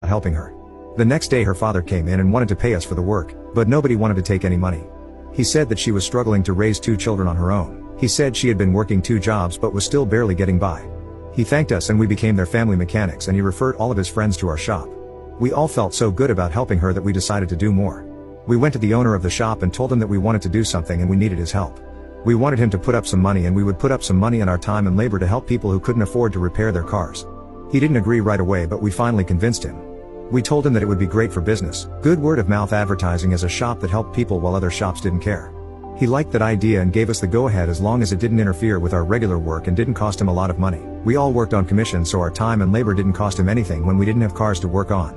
helping her. The next day her father came in and wanted to pay us for the work, but nobody wanted to take any money. He said that she was struggling to raise 2 children on her own. He said she had been working 2 jobs but was still barely getting by. He thanked us and we became their family mechanics, and he referred all of his friends to our shop. We all felt so good about helping her that we decided to do more. We went to the owner of the shop and told him that we wanted to do something and we needed his help. We wanted him to put up some money, and we would put up some money and our time and labor to help people who couldn't afford to repair their cars. He didn't agree right away, but we finally convinced him. We told him that it would be great for business, good word-of-mouth advertising as a shop that helped people while other shops didn't care. He liked that idea and gave us the go-ahead as long as it didn't interfere with our regular work and didn't cost him a lot of money. We all worked on commission, so our time and labor didn't cost him anything when we didn't have cars to work on.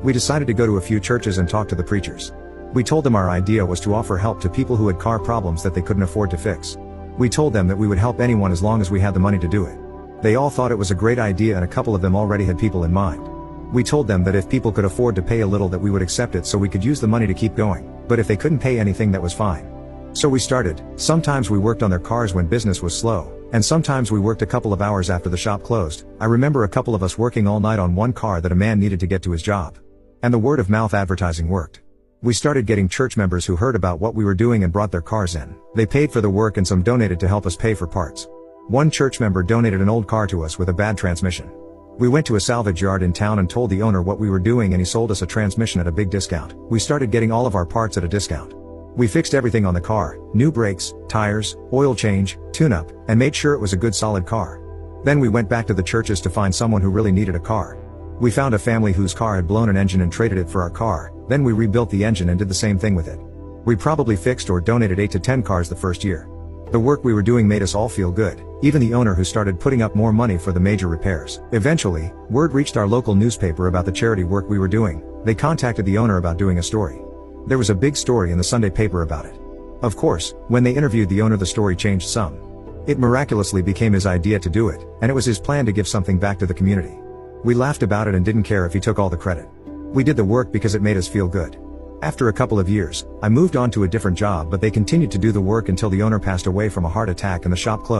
We decided to go to a few churches and talk to the preachers. We told them our idea was to offer help to people who had car problems that they couldn't afford to fix. We told them that we would help anyone as long as we had the money to do it. They all thought it was a great idea, and a couple of them already had people in mind. We told them that if people could afford to pay a little that we would accept it so we could use the money to keep going, but if they couldn't pay anything that was fine. So we started. Sometimes we worked on their cars when business was slow, and sometimes we worked a couple of hours after the shop closed. I remember a couple of us working all night on one car that a man needed to get to his job. And the word-of-mouth advertising worked. We started getting church members who heard about what we were doing and brought their cars in. They paid for the work and some donated to help us pay for parts. One church member donated an old car to us with a bad transmission. We went to a salvage yard in town and told the owner what we were doing, and he sold us a transmission at a big discount. We started getting all of our parts at a discount. We fixed everything on the car, new brakes, tires, oil change, tune-up, and made sure it was a good solid car. Then we went back to the churches to find someone who really needed a car. We found a family whose car had blown an engine and traded it for our car. Then we rebuilt the engine and did the same thing with it. We probably fixed or donated 8 to 10 cars the first year. The work we were doing made us all feel good, even the owner, who started putting up more money for the major repairs. Eventually, word reached our local newspaper about the charity work we were doing. They contacted the owner about doing a story. There was a big story in the Sunday paper about it. Of course, when they interviewed the owner, the story changed some. It miraculously became his idea to do it, and it was his plan to give something back to the community. We laughed about it and didn't care if he took all the credit. We did the work because it made us feel good. After a couple of years, I moved on to a different job, but they continued to do the work until the owner passed away from a heart attack and the shop closed.